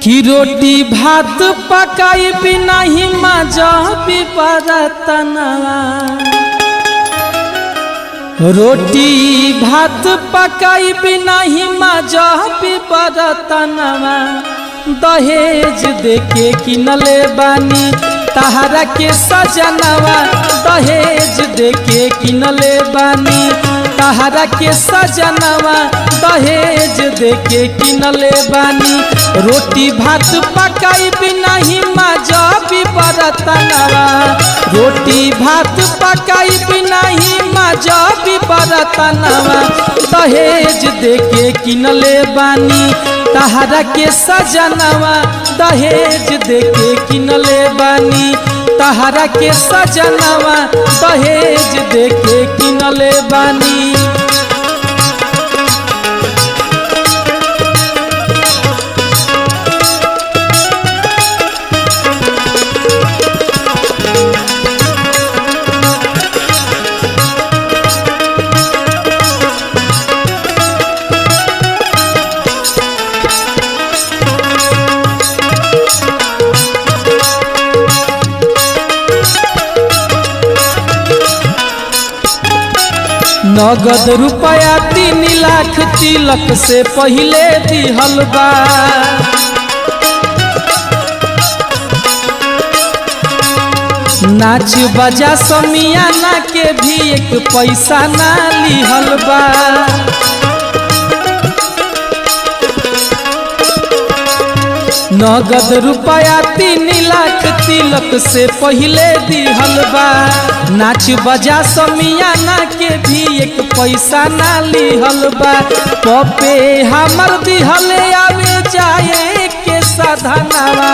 कि रोटी भात पकाई बिना ही मजा बिपरतनवा। रोटी भात पकाई बिना ही मजा बिपरतनवा। दहेज देके किनले बानी तहरा के सजनवा। दहेज देके किनले बानी तहरा के सजनवा। दहेज देके किनले बानी रोटी भात पकाई बिना ही मजा बिपरतनवा। रोटी भात पकाई बिना ही मजा बिपरतनवा। दहेज देके किनले बानी तहरा के सजनवा। दहेज देके किनले बानी तहरा के सजनवा। दहेज देके किनले बानी। नगद रुपया 3 लाख तिलक से पहले दिहल बा। नाच बजा समियाना के भी एक पैसा ना लिहल बा। नगद रुपया 3 लाख तिलक से पहले दिहल बा। नाच बजा समियाना के भी एक पैसा ना लिहल बा। पपे हमर दिहले आवे जाए के साधनवा।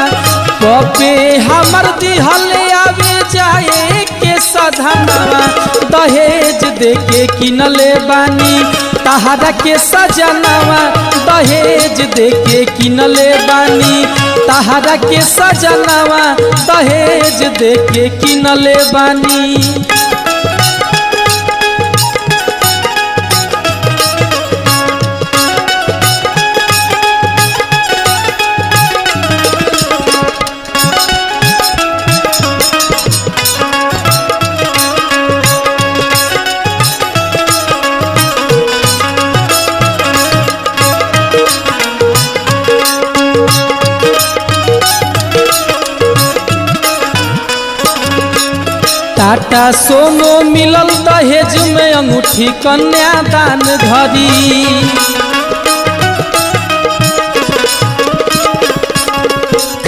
पपे हमर दिहले आवे जाए के साधनवा। दहेज देके किनले बानी तहरा के सजनवा। दहेज देके किनले बानी तहरा के सजनवा। दहेज देके किनले बानी। टाटा सोनो मिलल दहेज में अंगूठी कन्यादान धरी।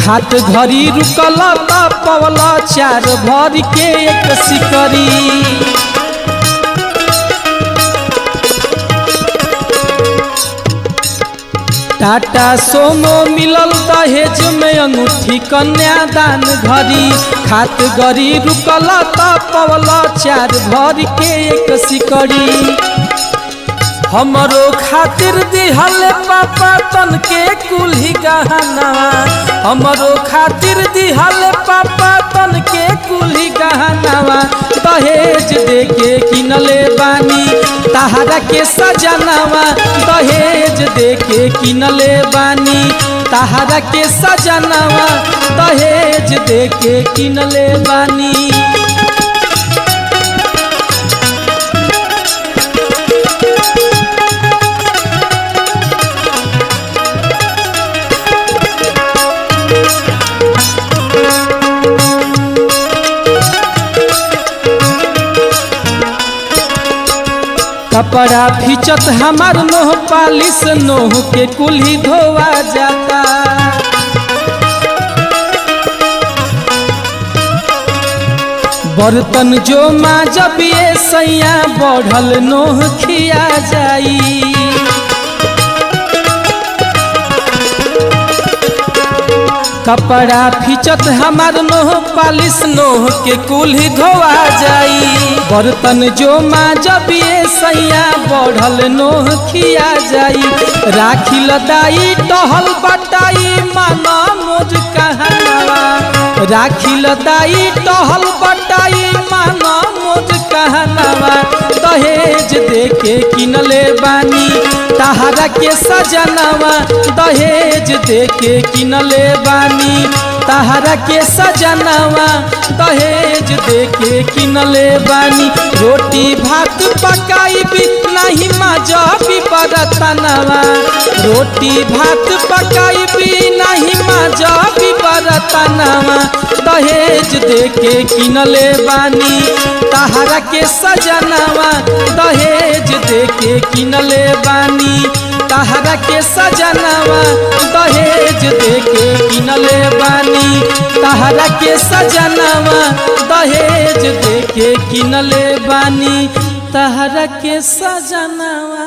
खात घड़ी रुकल पवल 4 भर के एक सिकरी। टाटा सोनो मिलल दहेज में अंगूठी कन्यादान घड़ी। खात गरी रुकल पवल 4 भर के एक सिकड़ी। हमरो खातिर दिहल पापा तन के कुल्ही गहनवा। हमरो खातिर दिहल पापा तन के कुल्ही गहनवा। दहेज देके किनले बानी तहरा के सजनवा। दहेज देके किनले बानी तहरा के सजनवा। दहेज देके किनले बानी। कपड़ा फीचत हमार नोह पालिस नोह के कुल्ही धोवा जाता। बर्तन जो माजब ये सैया बढ़ल नोह खिया जाई। कपड़ा फीचत हमार नोह पालिस नोह के कुल्ही धोवा जाई। बर्तन जो माजब ये सैया बढ़ल नोह खिया जाई। राखी लदाई टहल बटाई माना मोज कहनवा। राखी लदाई टहल बटाई माना मोज गहनवा दहेज देके किनले बानी तहरा के सजनवा दहेज देके किनले बानी तहरा के सजनवा दहेज देके किनले बानी रोटी भात पकाईबी नहीं मजबी बरतनवा रोटी भात पकाईबी नहीं मजबी बरतनवा दहेज देके किनले बानी तहरा के सजनवा दहेज देके किनले बानी तहरा के सजनवा दहेज देके किनले बानी तहरा के सजनवा दहेज देके किनले बानी तहरा के सजनवा।